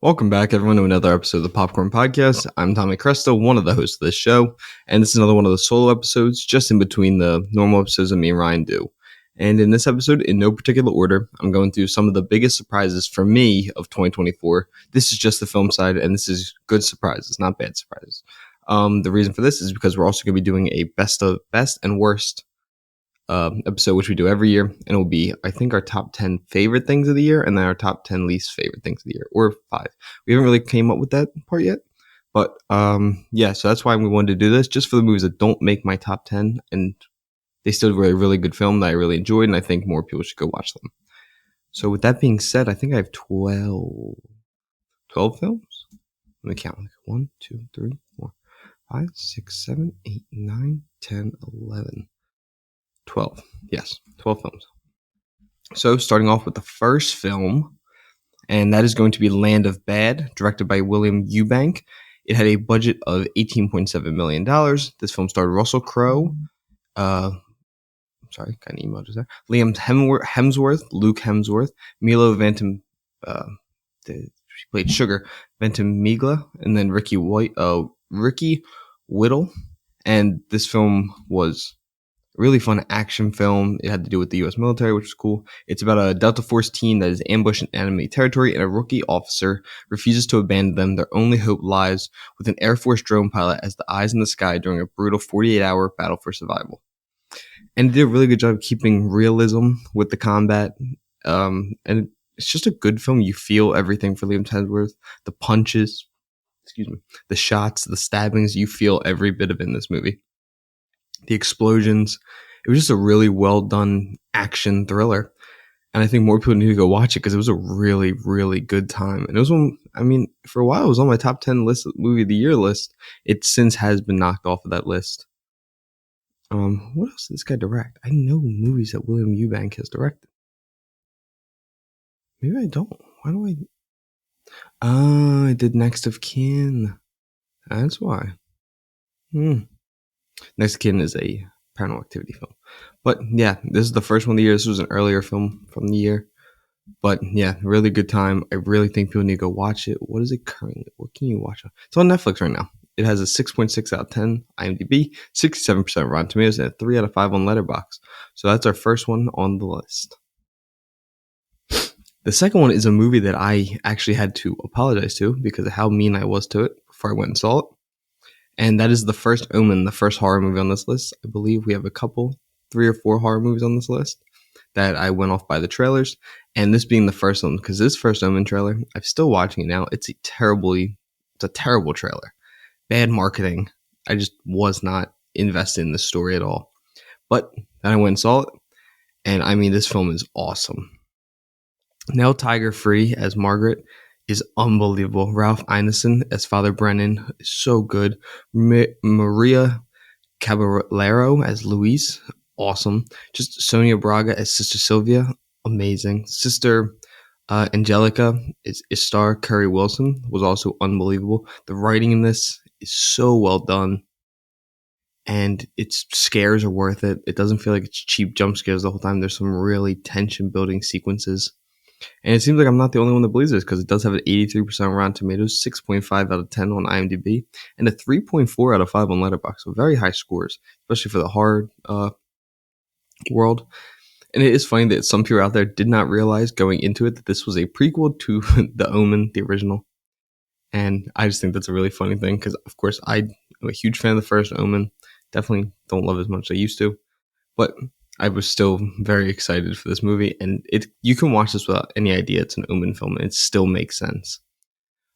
Welcome back, everyone, to another episode of the Popcorn Podcast. I'm Tommy Cresto, one of the hosts of this show, and this is another one of the solo episodes, just in between the normal episodes that me and Ryan do. And in this episode, in no particular order, I'm going through some of the biggest surprises for me of 2024. This is just the film side, and this is good surprises, not bad surprises. The reason for this is because we're also going to be doing a best and worst episode, which we do every year, and it will be, I think, our top 10 favorite things of the year, and then our top 10 least favorite things of the year, or 5. We haven't really came up with that part yet, but yeah, so that's why we wanted to do this, just for the movies that don't make my top 10, and they still were a really good film that I really enjoyed, and I think more people should go watch them. So with that being said, I think I have 12 films. Let me count. 1, 2, 3, 4, 5, 6, 7, 8, 9, 10, 11. 12. Yes, 12 films. So starting off with the first film, and that is going to be Land of Bad, directed by William Eubank. It had a budget of $18.7 million. This film starred Russell Crowe, Liam Hemsworth, Luke Hemsworth, Milo she played Sugar, Ventimiglia, and then Ricky Whittle. And this film was really fun action film. It had to do with the U.S. military, which was cool. It's about a Delta Force team that is ambushed in enemy territory, and a rookie officer refuses to abandon them. Their only hope lies with an Air Force drone pilot as the eyes in the sky during a brutal 48-hour battle for survival. And it did a really good job keeping realism with the combat. And it's just a good film. You feel everything for Liam Hemsworth. The punches, the shots, the stabbings, you feel every bit of it in this movie. The explosions. It was just a really well done action thriller. And I think more people need to go watch it because it was a really, really good time. And it was for a while, it was on my top 10 movie of the year list. It since has been knocked off of that list. What else did this guy direct? I know movies that William Eubank has directed. Maybe I don't. Why do I? I did Next of Kin. That's why. Next of Kin is a Paranormal Activity film. But yeah, this is the first one of the year. This was an earlier film from the year. But yeah, really good time. I really think people need to go watch it. What is it currently? What can you watch? It's on Netflix right now. It has a 6.6 out of 10 IMDb, 67% Rotten Tomatoes, and a 3 out of 5 on Letterboxd. So that's our first one on the list. The second one is a movie that I actually had to apologize to because of how mean I was to it before I went and saw it. And that is The First Omen, the first horror movie on this list. I believe we have 3 or 4 horror movies on this list that I went off by the trailers. And this being the first one, because this First Omen trailer, I'm still watching it now. It's a terrible trailer. Bad marketing. I just was not invested in the story at all. But then I went and saw it. And this film is awesome. Nell Tiger-Free as Margaret is unbelievable. Ralph Ineson as Father Brennan is so good. Maria Caballero as Louise, awesome. Just Sonia Braga as Sister Sylvia, amazing. Sister Angelica is Star Curry Wilson, was also unbelievable. The writing in this is so well done, and its scares are worth it. It doesn't feel like it's cheap jump scares the whole time. There's some really tension building sequences. And it seems like I'm not the only one that believes this because it does have an 83% Rotten Tomatoes, 6.5 out of 10 on IMDb, and a 3.4 out of 5 on Letterboxd. So very high scores, especially for the horror world. And it is funny that some people out there did not realize going into it that this was a prequel to The Omen, the original. And I just think that's a really funny thing because, of course, I'm a huge fan of the first Omen. Definitely don't love it as much as I used to. But I was still very excited for this movie, and you can watch this without any idea it's an Omen film, and it still makes sense.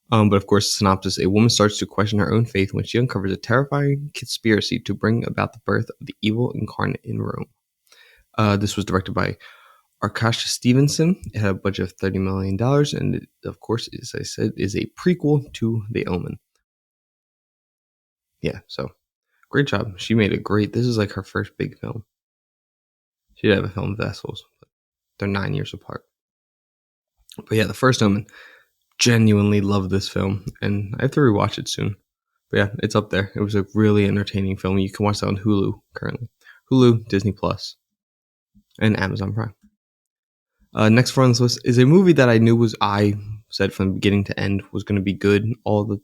But of course, the synopsis: a woman starts to question her own faith when she uncovers a terrifying conspiracy to bring about the birth of the evil incarnate in Rome. This was directed by Arkasha Stevenson. It had a budget of $30 million, and it, of course, as I said, is a prequel to The Omen. Yeah, so great job. She made this is like her first big film. She'd have a film Vessels, but they're 9 years apart. But yeah, The First Omen, genuinely love this film, and I have to rewatch it soon. But yeah, it's up there. It was a really entertaining film. You can watch that on Hulu currently. Hulu, Disney Plus, and Amazon Prime. Next for on this list is a movie that I knew I said from beginning to end was going to be good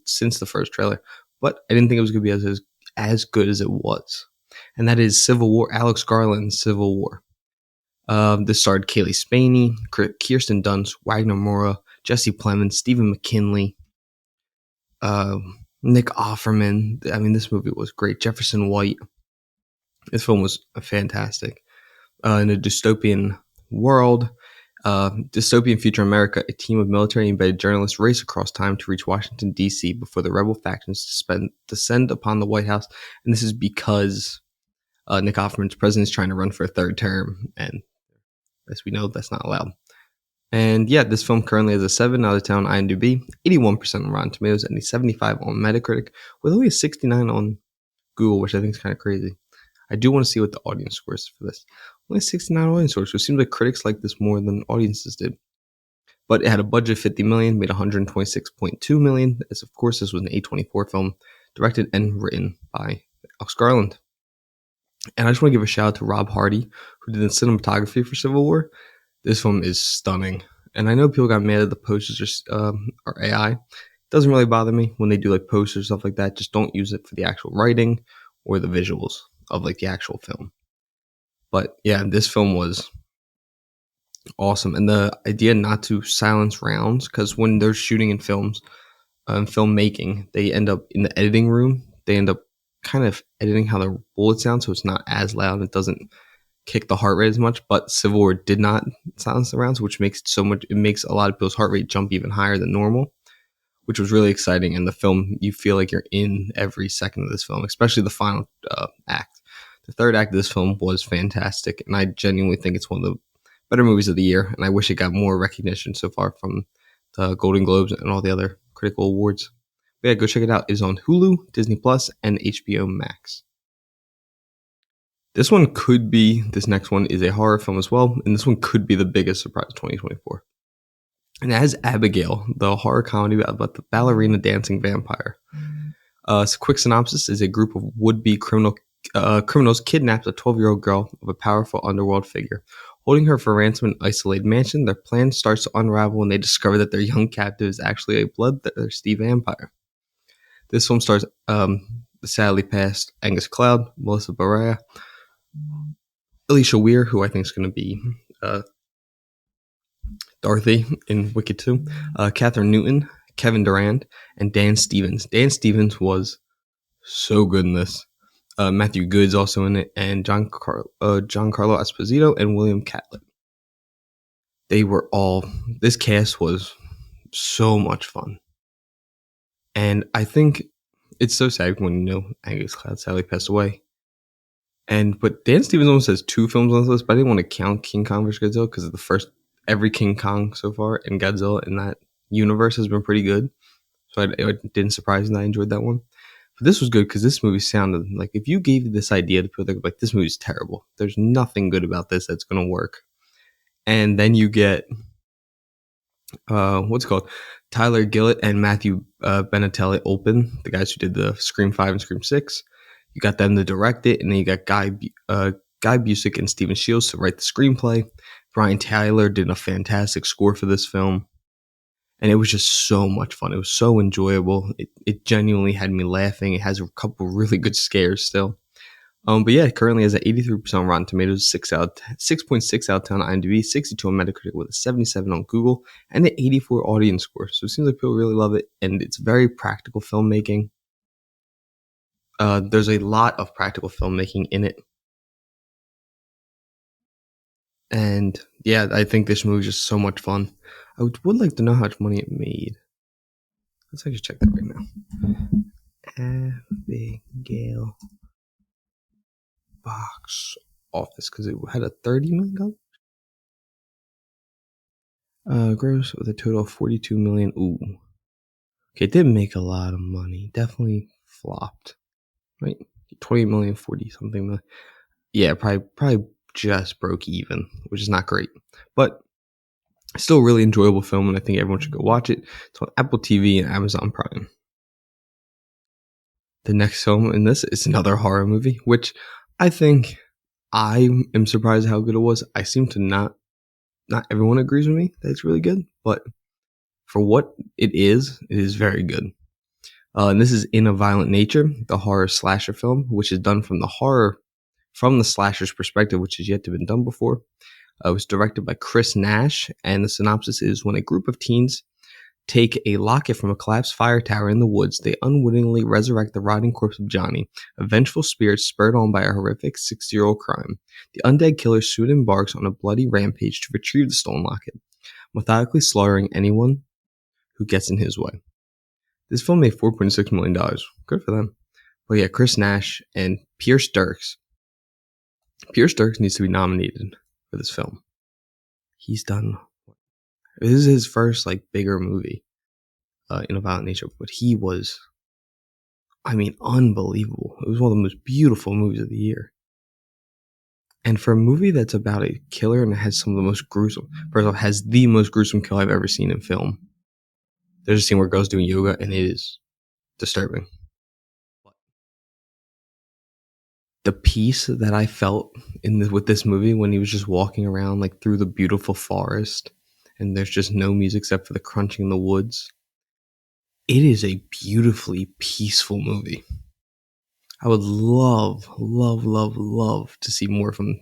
since the first trailer, but I didn't think it was going to be as good as it was. And that is Civil War, Alex Garland's Civil War. This starred Kaylee Spaney, Kirsten Dunst, Wagner Moura, Jesse Plemons, Stephen McKinley, Nick Offerman. I mean, this movie was great. Jefferson White. This film was fantastic. In a dystopian world, dystopian future America, a team of military embedded journalists race across time to reach Washington, D.C. before the rebel factions descend upon the White House. And this is because Nick Offerman's president is trying to run for a third term. And as we know, that's not allowed. And yeah, this film currently has a 7 out of 10 on IMDb, 81% on Rotten Tomatoes, and a 75 on Metacritic, with only a 69 on Google, which I think is kind of crazy. I do want to see what the audience scores for this. Only 69 audience scores, so it seems like critics like this more than audiences did. But it had a budget of $50 million, made $126.2 million. As of course, this was an A24 film, directed and written by Alex Garland. And I just want to give a shout out to Rob Hardy, who did the cinematography for Civil War. This film is stunning. And I know people got mad at the posters or AI. It doesn't really bother me when they do like posters, stuff like that. Just don't use it for the actual writing or the visuals of like the actual film. But yeah, this film was awesome. And the idea not to silence rounds, because when they're shooting in films, filmmaking, they end up in the editing room. They end up kind of editing how the bullets sound, so it's not as loud. It doesn't kick the heart rate as much. But Civil War did not silence the rounds, which makes it makes a lot of people's heart rate jump even higher than normal, which was really exciting. And the film, you feel like you're in every second of this film, especially the final act. The third act of this film was fantastic, and I genuinely think it's one of the better movies of the year, and I wish it got more recognition so far from the Golden Globes and all the other critical awards. But yeah, go check it out. It's on Hulu, Disney Plus, and HBO Max. This next one is a horror film as well, and this one could be the biggest surprise of 2024. And it has Abigail, the horror comedy about the ballerina dancing vampire. Quick synopsis is a group of would-be criminals kidnapped a 12-year-old girl of a powerful underworld figure. Holding her for ransom in an isolated mansion, their plan starts to unravel when they discover that their young captive is actually a bloodthirsty vampire. This film stars the sadly passed Angus Cloud, Melissa Barrera, Alicia Weir, who I think is going to be Dorothy in Wicked 2, Catherine Newton, Kevin Durand, and Dan Stevens. Dan Stevens was so good in this. Matthew Good's also in it, and Giancarlo Esposito and William Catlett. This cast was so much fun. And I think it's so sad when Angus Cloud sadly passed away. But Dan Stevens almost has 2 films on this list, but I didn't want to count King Kong vs. Godzilla because every King Kong so far and Godzilla in that universe has been pretty good. So it didn't surprise me that I enjoyed that one. But this was good because this movie sounded like, if you gave this idea to people, they'd be like, this movie's terrible. There's nothing good about this that's going to work. And then you get, Tyler Gillett and Matthew Benatelli open, the guys who did the Scream 5 and Scream 6. You got them to direct it, and then you got Guy Busick and Steven Shields to write the screenplay. Brian Tyler did a fantastic score for this film. And it was just so much fun. It was so enjoyable. It genuinely had me laughing. It has a couple really good scares still. But yeah, it currently has an 83% on Rotten Tomatoes, 6.6 out of 10 on IMDb, 62 on Metacritic with a 77 on Google, and an 84 audience score. So it seems like people really love it, and it's very practical filmmaking. There's a lot of practical filmmaking in it. And yeah, I think this movie is just so much fun. I would like to know how much money it made. Let's actually check that right now. Abigail box office, because it had a $30 million gross with a total of $42 million. Ooh, okay, it didn't make a lot of money. Definitely flopped, right? 20 million, 40 something million. Yeah, probably just broke even, which is not great, but still a really enjoyable film, and I think everyone should go watch it. It's on Apple TV and Amazon Prime. The next film in this is another horror movie, which I think I am surprised how good it was. I seem to not everyone agrees with me that it's really good, but For what it is very good. And this is In a Violent Nature, the horror slasher film, which is done from the slasher's perspective, which has yet to been done before. It was directed by Chris Nash, and the synopsis is: when a group of teens take a locket from a collapsed fire tower in the woods, they unwittingly resurrect the rotting corpse of Johnny, a vengeful spirit spurred on by a horrific 60-year-old crime. The undead killer soon embarks on a bloody rampage to retrieve the stolen locket, methodically slaughtering anyone who gets in his way. This film made $4.6 million. Good for them. But yeah, Chris Nash and Pierce Dirks. Pierce Dirks needs to be nominated for this film. He's done... This is his first bigger movie, In a Violent Nature, but he was, unbelievable. It was one of the most beautiful movies of the year. And for a movie that's about a killer and has some of the most gruesome, first off, has the most gruesome kill I've ever seen in film. There's a scene where girls doing yoga, and it is disturbing. The peace that I felt with this movie when he was just walking around through the beautiful forest, and there's just no music except for the crunching in the woods. It is a beautifully peaceful movie. I would love to see more from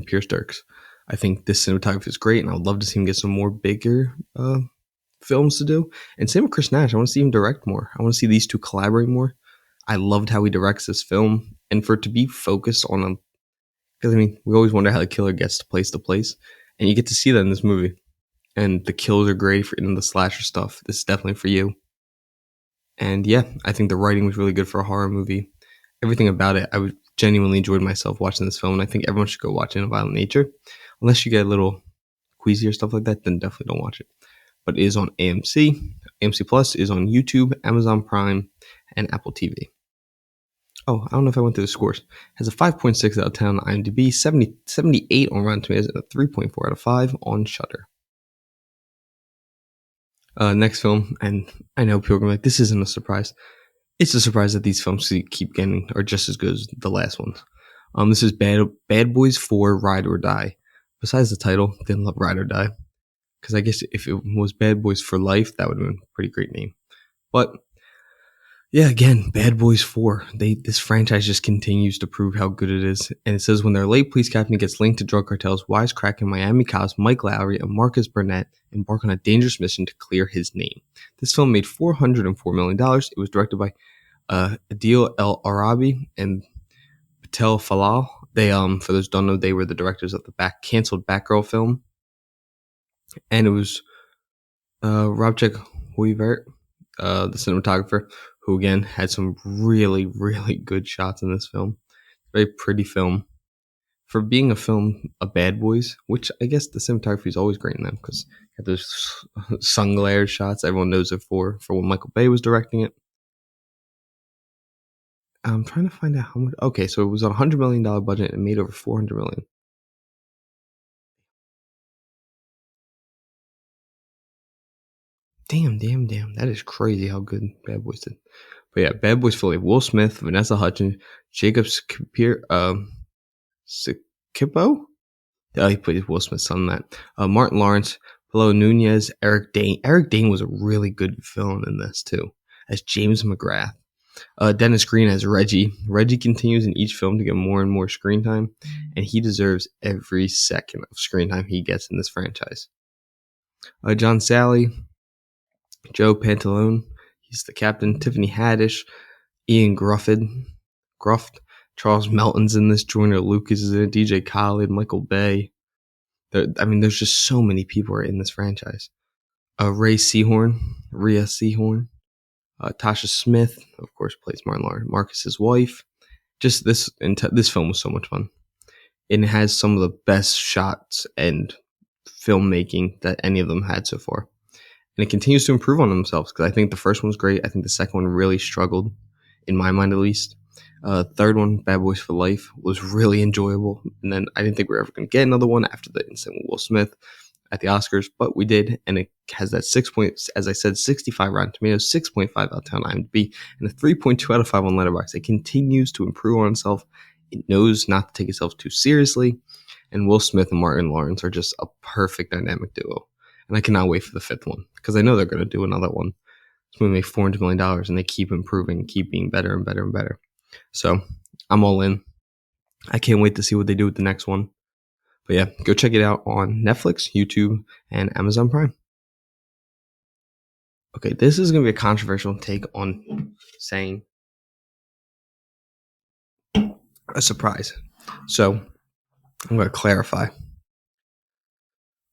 Pierce Dirks. I think this cinematography is great, and I would love to see him get some more bigger films to do. And same with Chris Nash. I want to see him direct more. I want to see these two collaborate more. I loved how he directs this film, and for it to be focused on because we always wonder how the killer gets to place, and you get to see that in this movie. And the kills are great for the slasher stuff. This is definitely for you. And yeah, I think the writing was really good for a horror movie. Everything about it, I genuinely enjoyed myself watching this film, and I think everyone should go watch it In a Violent Nature. Unless you get a little queasy or stuff like that, then definitely don't watch it. But it is on AMC. AMC Plus is on YouTube, Amazon Prime, and Apple TV. Oh, I don't know if I went through the scores. It has a 5.6 out of 10 on IMDb, 78 on Rotten Tomatoes, and a 3.4 out of 5 on Shudder. Next film, and I know people are going to be like, this isn't a surprise. It's a surprise that these films keep getting are just as good as the last ones. This is Bad Boys 4 Ride or Die. Besides the title, didn't love Ride or Die. Because I guess if it was Bad Boys for Life, that would have been a pretty great name. But yeah, again, Bad Boys 4. This franchise just continues to prove how good it is. And it says when their late police captain gets linked to drug cartels, wisecracking Miami cops Mike Lowry and Marcus Burnett embark on a dangerous mission to clear his name. This film made $404 million. It was directed by Adil El Arabi and Patel Falal. They, for those who don't know, they were the directors of the canceled Batgirl film. And it was Robchek Huivert, the cinematographer, who again had some really, really good shots in this film. Very pretty film. For being a Bad Boys, which I guess the cinematography is always great in them because you have those sun glare shots everyone knows it for when Michael Bay was directing it. I'm trying to find out how much. Okay, so it was on a $100 million budget and made over $400 million. Damn. That is crazy how good Bad Boys did. But yeah, Bad Boys for Life. Will Smith, Vanessa Hudgens, Jacob Skippo? He plays Will Smith's son in that. Martin Lawrence, Paulo Nunez, Eric Dane. Eric Dane was a really good villain in this too, as James McGrath. Dennis Green as Reggie. Reggie continues in each film to get more and more screen time, and he deserves every second of screen time he gets in this franchise. John Sally, Joe Pantalone, he's the captain. Tiffany Haddish, Ian Gruft, Charles Melton's in this. Joyner Lucas is in it. DJ Khaled, Michael Bay. There's just so many people are in this franchise. Rhea Seehorn, Tasha Smith, of course, plays Martin Lawrence, Marcus's wife. Just this film was so much fun. It has some of the best shots and filmmaking that any of them had so far. And it continues to improve on themselves because I think the first one was great. I think the second one really struggled, in my mind at least. Third one, Bad Boys for Life, was really enjoyable. And then I didn't think we were ever going to get another one after the incident with Will Smith at the Oscars, but we did. And it has that 6 points, as I said, 65 Rotten Tomatoes, 6.5 out of 10 on IMDb, and a 3.2 out of 5 on Letterboxd. It continues to improve on itself. It knows not to take itself too seriously. And Will Smith and Martin Lawrence are just a perfect dynamic duo. and I cannot wait for the fifth one because I know they're going to do another one. It's going to make $400 million, and they keep improving, keep being better and better and better. So I'm all in. I can't wait to see what they do with the next one. But yeah, go check it out on Netflix, YouTube, and Amazon Prime. Okay, this is going to be a controversial take on saying a surprise. So I'm going to clarify.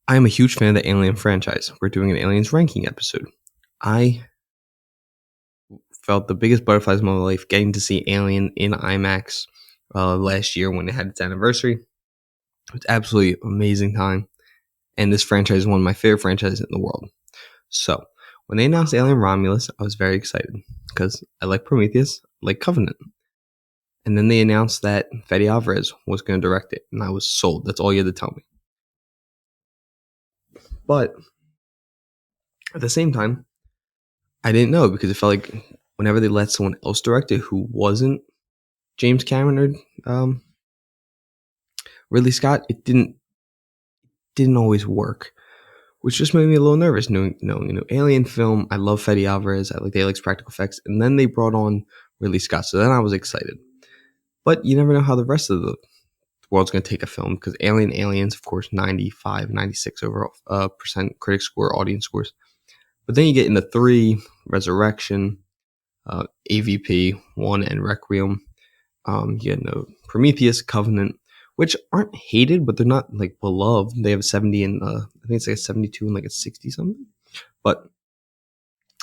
I am a huge fan of the Alien franchise. We're doing an Aliens ranking episode. I felt the biggest butterflies of my life getting to see Alien in IMAX last year when it had its anniversary. It was absolutely amazing time. And this franchise is one of my favorite franchises in the world. So when they announced Alien Romulus, I was very excited because I like Prometheus, I like Covenant. And then they announced that Fede Alvarez was going to direct it, and I was sold. That's all you had to tell me. But at the same time, I didn't know because it felt like whenever they let someone else direct it who wasn't James Cameron or Ridley Scott, it didn't always work, which just made me a little nervous. Knowing Alien film, I love Fede Alvarez, I like the Alex practical effects, and then they brought on Ridley Scott, so then I was excited. But you never know how the rest of the world's going to take a film because Aliens, of course, 95, 96 overall percent critic score, audience scores. But then you get into 3, Resurrection, AVP, 1, and Requiem. You get Prometheus, Covenant, which aren't hated, but they're not like beloved. They have a 70 and I think it's like a 72 and like a 60 something, but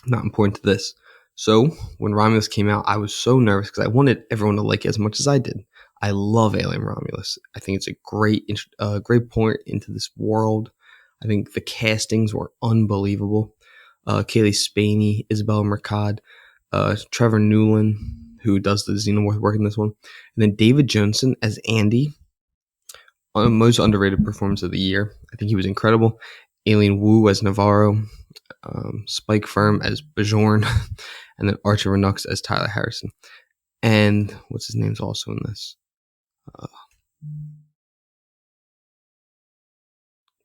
not important to this. So when Romulus came out, I was so nervous because I wanted everyone to like it as much as I did. I love Alien Romulus. I think it's a great point into this world. I think the castings were unbelievable. Kaylee Spaney, Isabella Mercado, Trevor Newland, who does the Xenomorph work in this one, and then David Johnson as Andy. Most underrated performance of the year. I think he was incredible. Aileen Wu as Navarro, Spike Firm as Bajorn, and then Archer Renux as Tyler Harrison. And what's his name's also in this? Oh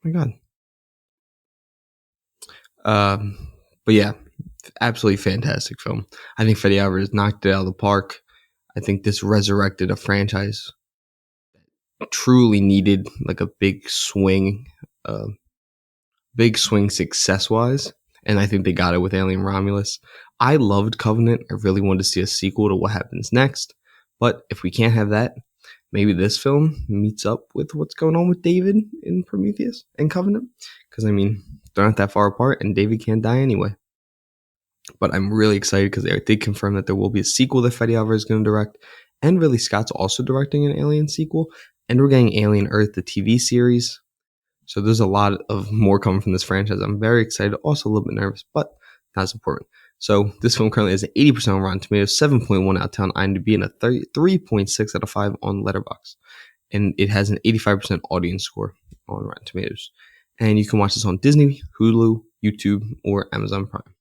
my god. But yeah, absolutely fantastic film. I think Fede Alvarez knocked it out of the park. I think this resurrected a franchise that truly needed like a big swing success-wise. And I think they got it with Alien Romulus. I loved Covenant. I really wanted to see a sequel to what happens next. But if we can't have that, maybe this film meets up with what's going on with David in Prometheus and Covenant. Because, I mean, they're not that far apart, and David can't die anyway. But I'm really excited because they did confirm that there will be a sequel that Fede Alvarez is going to direct. And Ridley Scott's also directing an Alien sequel. And we're getting Alien Earth, the TV series. So there's a lot of more coming from this franchise. I'm very excited, also a little bit nervous, but not as important. So this film currently has an 80% on Rotten Tomatoes, 7.1 out of 10 on IMDb, and a 3.6 out of 5 on Letterboxd. And it has an 85% audience score on Rotten Tomatoes. And you can watch this on Disney, Hulu, YouTube, or Amazon Prime.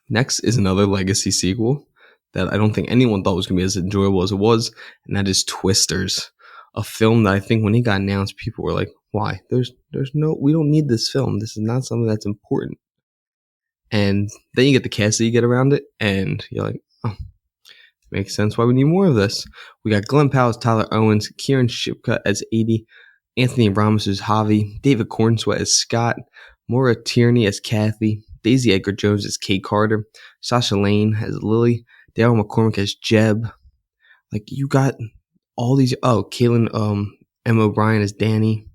Next is another legacy sequel that I don't think anyone thought was going to be as enjoyable as it was, and that is Twisters. A film that I think when it got announced, people were like, why? We don't need this film. This is not something that's important. And then you get the cast that you get around it, and you're like, oh, makes sense why we need more of this. We got Glenn Powell as Tyler Owens, Kieran Shipka as Adie, Anthony Ramos as Javi, David Cornsweet as Scott, Maura Tierney as Kathy, Daisy Edgar Jones as Kate Carter, Sasha Lane as Lily, Daryl McCormick as Jeb. Like, you got all these. Oh, Kaylin M. O'Brien as Danny,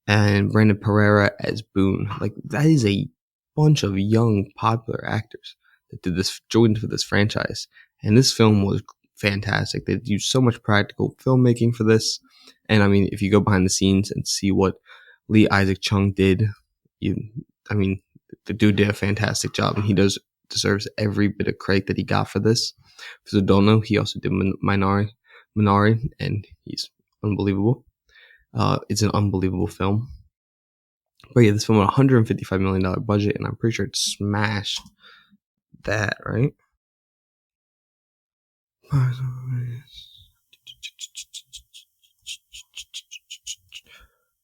and Brandon Pereira as Boone. Like, that is a bunch of young, popular actors that joined for this franchise. And this film was fantastic. They used so much practical filmmaking for this. And I mean, if you go behind the scenes and see what Lee Isaac Chung did, the dude did a fantastic job, and he deserves every bit of credit that he got for this. For those who don't know, he also did Minari, and he's unbelievable. It's an unbelievable film. But yeah, this film had a $155 million budget, and I'm pretty sure it smashed that, right?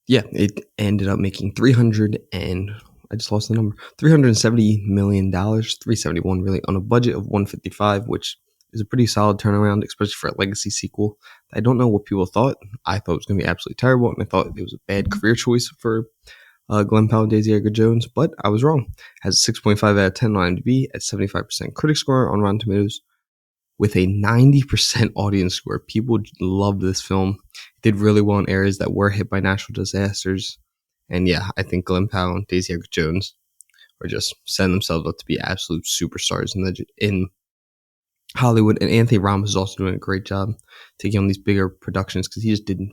Yeah, it ended up making 300 and I just lost the number. $370 million, 371 really, on a budget of 155, which is a pretty solid turnaround, especially for a legacy sequel. I don't know what people thought. I thought it was going to be absolutely terrible, and I thought it was a bad career choice for Glenn Powell and Daisy Edgar Jones, but I was wrong. Has a 6.5 out of 10 on IMDb, at 75% critic score on Rotten Tomatoes, with a 90% audience score. People loved this film. It did really well in areas that were hit by natural disasters. And yeah, I think Glenn Powell and Daisy Edgar Jones are just setting themselves up to be absolute superstars in Hollywood. And Anthony Ramos is also doing a great job taking on these bigger productions, because he just didn't.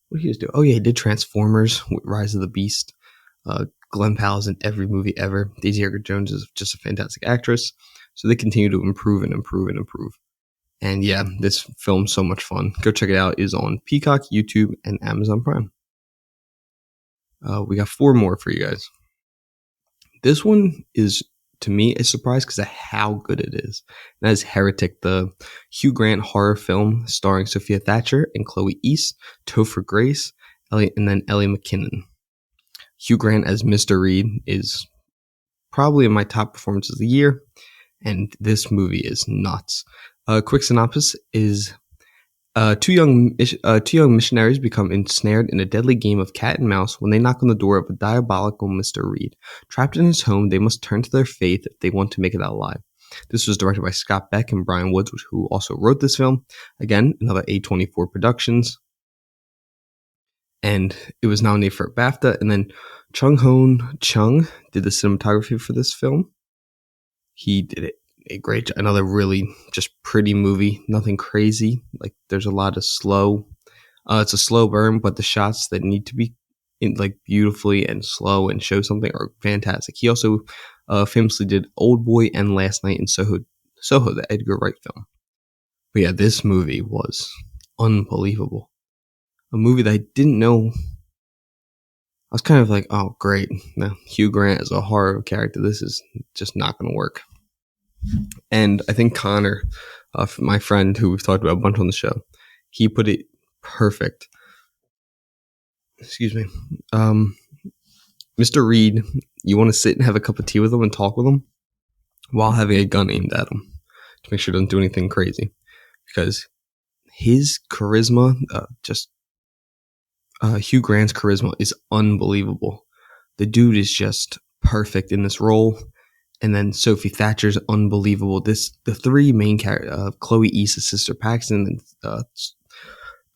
What did he just do? Oh yeah, he did Transformers, Rise of the Beast. Glenn Powell's in every movie ever. Daisy Edgar Jones is just a fantastic actress. So they continue to improve and improve and improve. And yeah, this film's so much fun. Go check it out. It is on Peacock, YouTube, and Amazon Prime. We got 4 more for you guys. This one is, to me, a surprise because of how good it is. And that is Heretic, the Hugh Grant horror film starring Sophia Thatcher and Chloe East, Topher Grace, and then Ellie McKinnon. Hugh Grant as Mr. Reed is probably in my top performances of the year, and this movie is nuts. Quick synopsis is two young missionaries become ensnared in a deadly game of cat and mouse when they knock on the door of a diabolical Mr. Reed. Trapped in his home, they must turn to their faith if they want to make it out alive. This was directed by Scott Beck and Brian Woods, who also wrote this film. Again, another A24 Productions. And it was nominated for a BAFTA. And then Chung-Hoon Chung did the cinematography for this film. He did it a great job. Another really just pretty movie. Nothing crazy. Like, there's a lot of slow. It's a slow burn, but the shots that need to be like beautifully and slow and show something are fantastic. He also famously did Old Boy and Last Night in Soho, the Edgar Wright film. But yeah, this movie was unbelievable. A movie that I didn't know. I was kind of like, oh, great. Now, Hugh Grant as a horror character, this is just not going to work. And I think Connor, my friend who we've talked about a bunch on the show, he put it perfect. Excuse me. Mr. Reed, you want to sit and have a cup of tea with him and talk with him while having a gun aimed at him to make sure he doesn't do anything crazy. Because his charisma, Hugh Grant's charisma is unbelievable. The dude is just perfect in this role. And then Sophie Thatcher's unbelievable. The 3 main characters, Chloe East as Sister Paxton,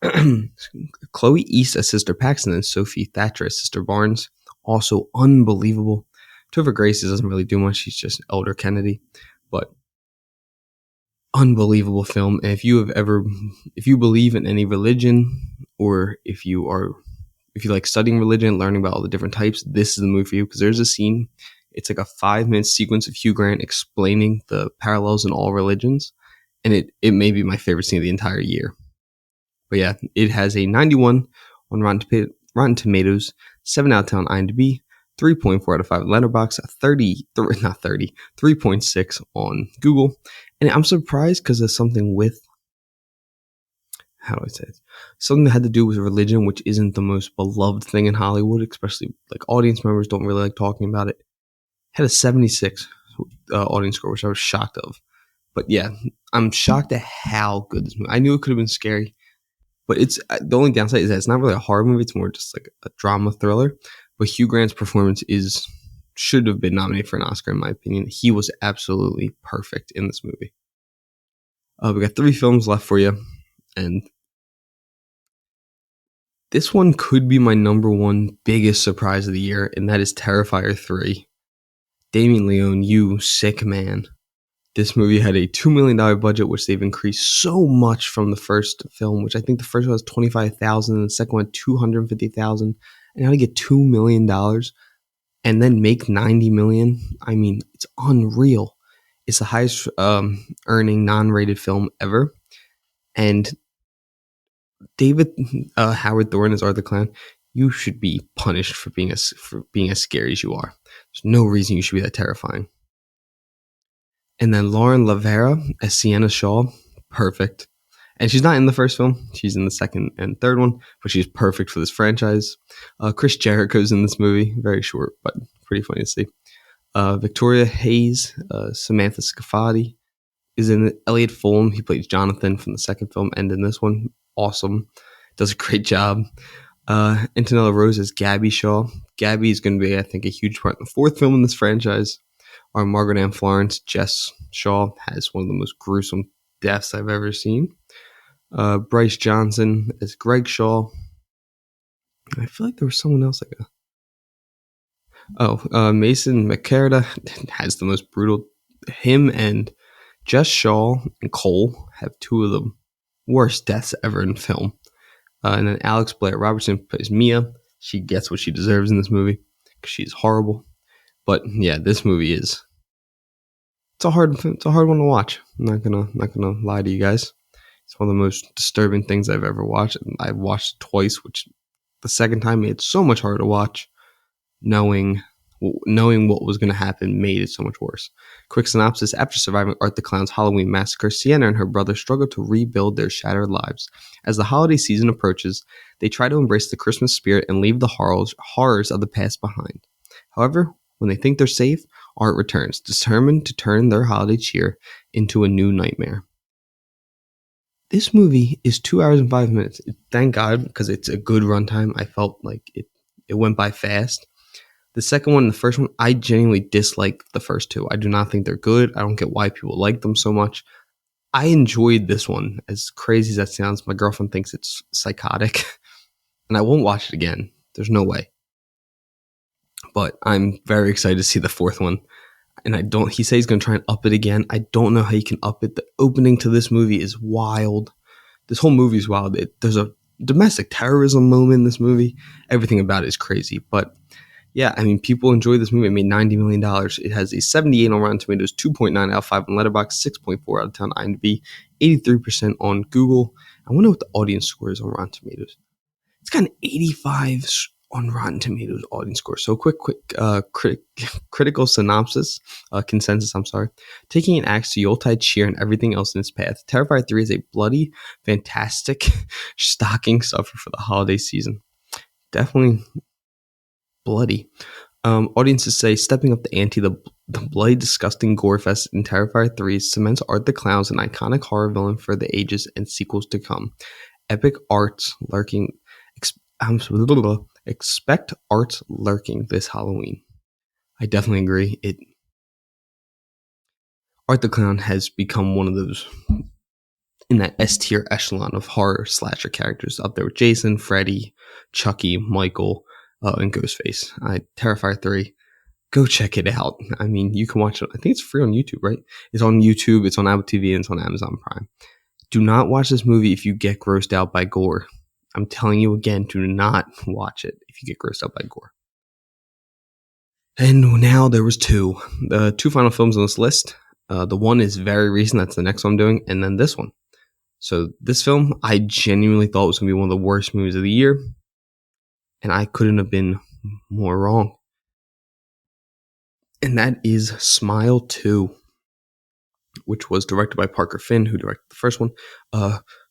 and Chloe East as Sister Paxton, and Sophie Thatcher as Sister Barnes, also unbelievable. Topher Grace doesn't really do much. She's just Elder Kennedy, but unbelievable film. And if you believe in any religion, or if you like studying religion, learning about all the different types, this is the movie for you, because there's a scene. It's like a 5-minute sequence of Hugh Grant explaining the parallels in all religions, and it may be my favorite scene of the entire year. But yeah, it has a 91 on Rotten Tomatoes, 7 out of 10 on IMDb, 3.4 out of 5 on Letterboxd, 3.6 on Google. And I'm surprised because of something with, how do I say it? Something that had to do with religion, which isn't the most beloved thing in Hollywood, especially like audience members don't really like talking about it. Had a 76 audience score, which I was shocked of. But yeah, I'm shocked at how good this movie. I knew it could have been scary, but it's the only downside is that it's not really a horror movie. It's more just like a drama thriller. But Hugh Grant's performance should have been nominated for an Oscar, in my opinion. He was absolutely perfect in this movie. We got 3 films left for you, and this one could be my number 1 biggest surprise of the year, and that is Terrifier 3. Damien Leone, you sick man. This movie had a $2 million budget, which they've increased so much from the first film, which I think the first one was $25,000, and the second one $250,000. And now to get $2 million and then make $90 million, I mean, it's unreal. It's the highest earning non-rated film ever. And David Howard Thorne as Arthur Clown, you should be punished for being as scary as you are. There's no reason you should be that terrifying. And then Lauren Lavera as Sienna Shaw, perfect. And she's not in the first film. She's in the second and third one, but she's perfect for this franchise. Chris Jericho's in this movie. Very short, but pretty funny to see. Victoria Hayes, Samantha Scafati is in it. Elliot Fulham, he plays Jonathan from the second film and in this one. Awesome. Does a great job. Antonella Rose is Gabby Shaw. Gabby is going to be, I think, a huge part in the fourth film in this franchise. Our Margaret Ann Florence, Jess Shaw, has one of the most gruesome deaths I've ever seen. Bryce Johnson as Greg Shaw. I feel like there was someone else like Mason McCarta has the most brutal. Him and Jess Shaw and Cole have two of the worst deaths ever in film. And then Alex Blair Robertson plays Mia. She gets what she deserves in this movie because she's horrible. But yeah, this movie is it's a hard one to watch. I'm not gonna lie to you guys. It's one of the most disturbing things I've ever watched. I've watched it twice, which the second time made it so much harder to watch. Knowing what was going to happen made it so much worse. Quick synopsis: after surviving Art the Clown's Halloween massacre, Sienna and her brother struggle to rebuild their shattered lives. As the holiday season approaches, they try to embrace the Christmas spirit and leave the horrors of the past behind. However, when they think they're safe, Art returns, determined to turn their holiday cheer into a new nightmare. This movie is 2 hours and 5 minutes. Thank God, because it's a good runtime. I felt like it went by fast. The second one and the first one, I genuinely dislike the first two. I do not think they're good. I don't get why people like them so much. I enjoyed this one. As crazy as that sounds, my girlfriend thinks it's psychotic. And I won't watch it again. There's no way. But I'm very excited to see the fourth one. And he says he's going to try and up it again. I don't know how you can up it. The opening to this movie is wild. This whole movie is wild. There's a domestic terrorism moment in this movie. Everything about it is crazy. But yeah, I mean, people enjoy this movie. It made $90 million. It has a 78 on Rotten Tomatoes, 2.9 out of 5 on Letterboxd, 6.4 out of 10 on IMDb, 83% on Google. I wonder what the audience score is on Rotten Tomatoes. It's got an 85 on Rotten Tomatoes audience score. So quick critical synopsis, consensus, I'm sorry. Taking an axe to Yuletide cheer and everything else in its path, Terrifier 3 is a bloody, fantastic stocking stuffer for the holiday season. Definitely bloody. Audiences say stepping up the ante, the bloody, disgusting gore fest in Terrifier 3 cements Art the Clown as an iconic horror villain for the ages and sequels to come. Epic arts lurking. Expect arts lurking this Halloween. I definitely agree. Art the Clown has become one of those in that S-tier echelon of horror slasher characters, up there with Jason, Freddy, Chucky, Michael, and Ghostface. Terrifier 3. Go check it out. I mean, you can watch it. I think it's free on YouTube, right? It's on YouTube, it's on Apple TV, and it's on Amazon Prime. Do not watch this movie if you get grossed out by gore. I'm telling you again, do not watch it if you get grossed out by gore. And now there was two. The two final films on this list. The one is very recent. That's the next one I'm doing. And then this one. So this film, I genuinely thought was going to be one of the worst movies of the year. And I couldn't have been more wrong. And that is Smile 2, which was directed by Parker Finn, who directed the first one.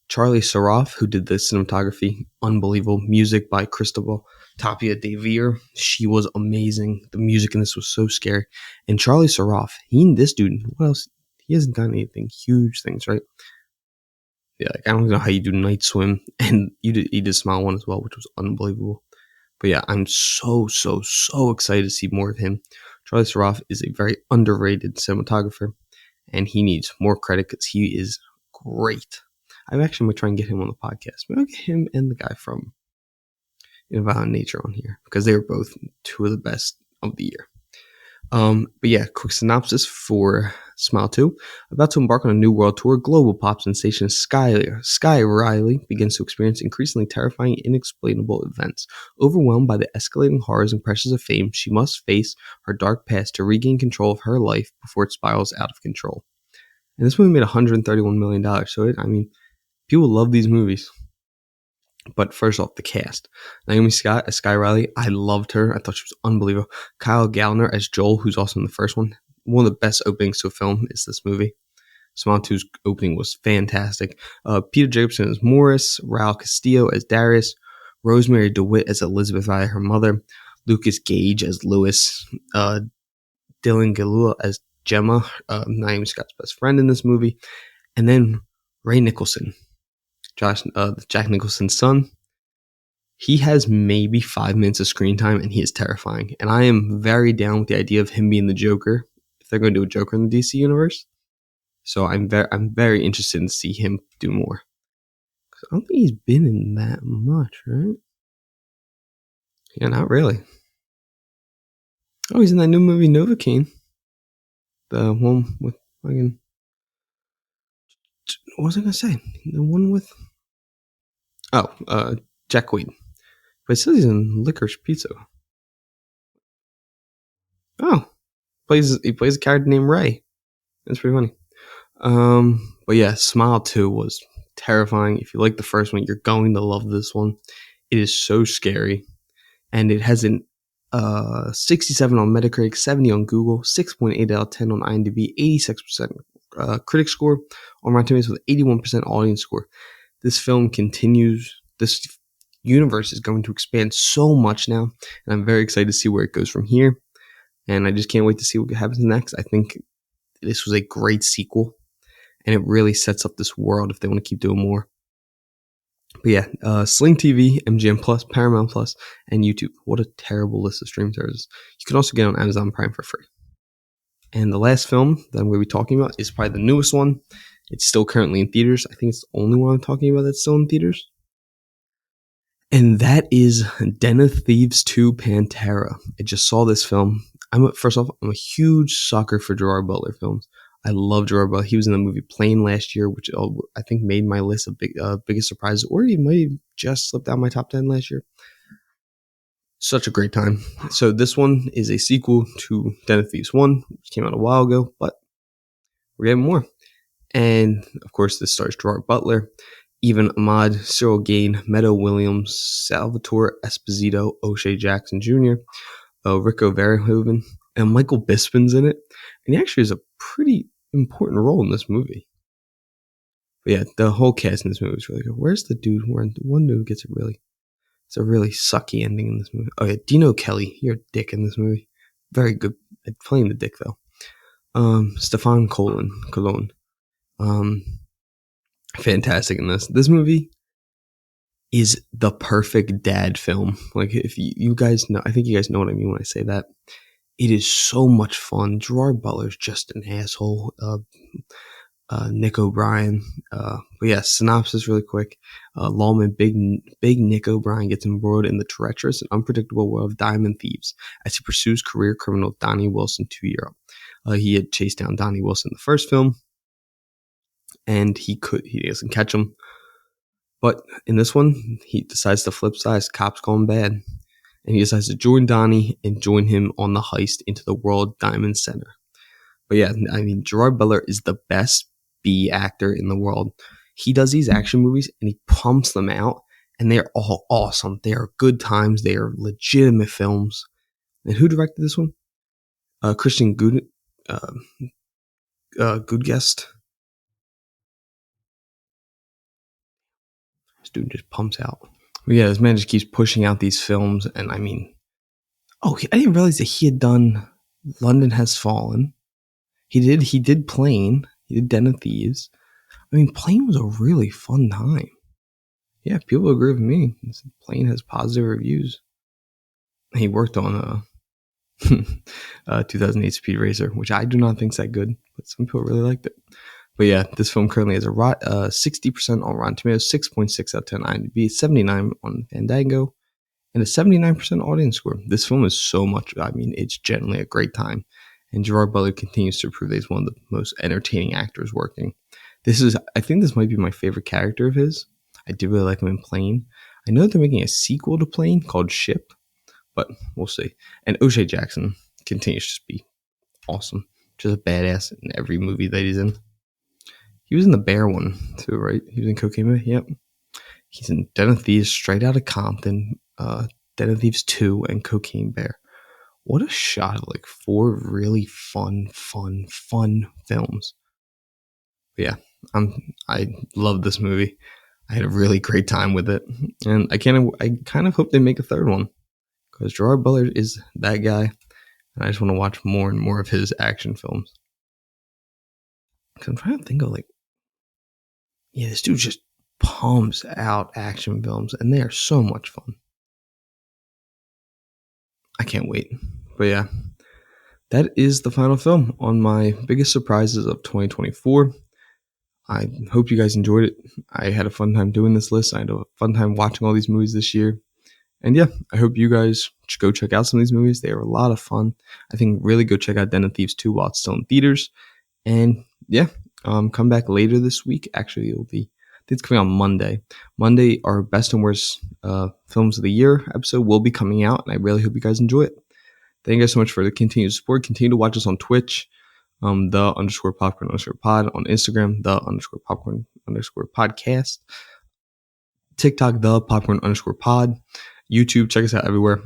Charlie Saroff, who did the cinematography. Unbelievable. Music by Cristobal Tapia de Veer. She was amazing. The music in this was so scary. And Charlie Saroff, this dude, what else? He hasn't done anything huge things, right? Yeah, I don't know how you do Night Swim. And he did Smile 1 as well, which was unbelievable. But yeah, I'm so excited to see more of him. Charlie Saroff is a very underrated cinematographer, and he needs more credit because he is great. I actually might try and get him on the podcast. Maybe I'll get him and the guy from Violent Nature on here because they were both two of the best of the year. But yeah, quick synopsis for Smile 2. About to embark on a new world tour, global pop sensation Sky Riley begins to experience increasingly terrifying, inexplainable events. Overwhelmed by the escalating horrors and pressures of fame, she must face her dark past to regain control of her life before it spirals out of control. And this movie made $131 million, so people love these movies. But first off, the cast. Naomi Scott as Sky Riley. I loved her. I thought she was unbelievable. Kyle Gallagher as Joel, who's also in the first one. One of the best openings to a film is this movie. Smile 2's opening was fantastic. Peter Jacobson as Morris, Raul Castillo as Darius, Rosemary DeWitt as Elizabeth via her mother, Lucas Gage as Lewis, Dylan Galula as Gemma, Naomi Scott's best friend in this movie, and then Ray Nicholson, Jack Nicholson's son. He has maybe 5 minutes of screen time, and he is terrifying. And I am very down with the idea of him being the Joker, if they're going to do a Joker in the DC universe. So I'm very interested to see him do more. I don't think he's been in that much, right? Yeah, not really. Oh, he's in that new movie Novocaine. The one with fucking... What was I going to say? The one with... Jack Quaid. But it says he's in Licorice Pizza. Oh. He plays a character named Ray. That's pretty funny. But yeah, Smile 2 was terrifying. If you like the first one, you're going to love this one. It is so scary. And it has an 67 on Metacritic, 70 on Google, 6.8 out of 10 on IMDb, 86% critic score on Rotten Tomatoes with 81% audience score. This film continues. This universe is going to expand so much now, and I'm very excited to see where it goes from here. And I just can't wait to see what happens next. I think this was a great sequel, and it really sets up this world if they want to keep doing more. But yeah, Sling TV, MGM Plus, Paramount Plus, and YouTube. What a terrible list of stream services. You can also get on Amazon Prime for free. And the last film that I'm going to be talking about is probably the newest one. It's still currently in theaters. I think it's the only one I'm talking about that's still in theaters. And that is Den of Thieves 2 Pantera. I just saw this film. First off, I'm a huge sucker for Gerard Butler films. I love Gerard Butler. He was in the movie Plane last year, which I think made my list of biggest surprises, or he might have just slipped down my top 10 last year. Such a great time. So this one is a sequel to Den of Thieves 1, which came out a while ago, but we're getting more. And of course, this stars Gerard Butler, Even Ahmad, Cyril Gain, Meadow Williams, Salvatore Esposito, O'Shea Jackson Jr., Rico Verhoeven, and Michael Bisping's in it. And he actually has a pretty important role in this movie. But yeah, the whole cast in this movie is really good. Where's the dude? One dude gets it's a really sucky ending in this movie. Oh yeah, Dino Kelly, you're a dick in this movie. Very good at playing the dick though. Stefan Cologne. Fantastic in this. This movie is the perfect dad film. Like, if you guys know, I think you guys know what I mean when I say that. It is so much fun. Gerard Butler's just an asshole. Nick O'Brien. But yeah, synopsis really quick. Lawman Big Nick O'Brien gets embroiled in the treacherous and unpredictable world of diamond thieves as he pursues career criminal Donnie Wilson to Europe. He had chased down Donnie Wilson in the first film, and he doesn't catch him. But in this one, he decides to flip sides. Cops gone bad. And he decides to join Donnie and join him on the heist into the World Diamond Center. But yeah, I mean, Gerard Butler is the best B actor in the world. He does these action movies and he pumps them out, and they're all awesome. They are good times. They are legitimate films. And who directed this one? Christian Gudguest. This dude just pumps out. But yeah, this man just keeps pushing out these films, and I mean, I didn't realize that he had done London Has Fallen. He did Plane. He did Den of Thieves. I mean, Plane was a really fun time. Yeah, people agree with me. Plane has positive reviews. He worked on 2008 Speed Racer, which I do not think is that good, but some people really liked it. But yeah, this film currently has a 60% on Rotten Tomatoes, 6.6 out of 10 IMDb, 79 on Fandango, and a 79% audience score. This film is so much, I mean, it's generally a great time. And Gerard Butler continues to prove that he's one of the most entertaining actors working. I think this might be my favorite character of his. I did really like him in Plane. I know they're making a sequel to Plane called Ship, but we'll see. And O'Shea Jackson continues to be awesome. Just a badass in every movie that he's in. He was in the Bear one too, right? He was in Cocaine. Yep. He's in Den of Thieves, Straight Outta Compton, Den of Thieves 2, and Cocaine Bear. What a shot of like 4 really fun films. But yeah, I love this movie. I had a really great time with it, and I kind of hope they make a third one because Gerard Butler is that guy, and I just want to watch more and more of his action films. Because I'm trying to think of yeah, this dude just pumps out action films, and they are so much fun. I can't wait. But yeah, that is the final film on my biggest surprises of 2024. I hope you guys enjoyed it. I had a fun time doing this list. I had a fun time watching all these movies this year. And yeah, I hope you guys go check out some of these movies. They are a lot of fun. I think really go check out Den of Thieves 2 while it's still in theaters. And yeah, come back later this week. Actually, I think it's coming out Monday. Monday, our best and worst films of the year episode will be coming out, and I really hope you guys enjoy it. Thank you guys so much for the continued support. Continue to watch us on Twitch, the_popcorn_pod, on Instagram, the_popcorn_podcast, TikTok, the_popcorn_pod, YouTube. Check us out everywhere.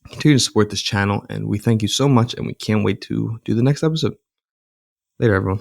Continue to support this channel, and we thank you so much, and we can't wait to do the next episode. Later, everyone.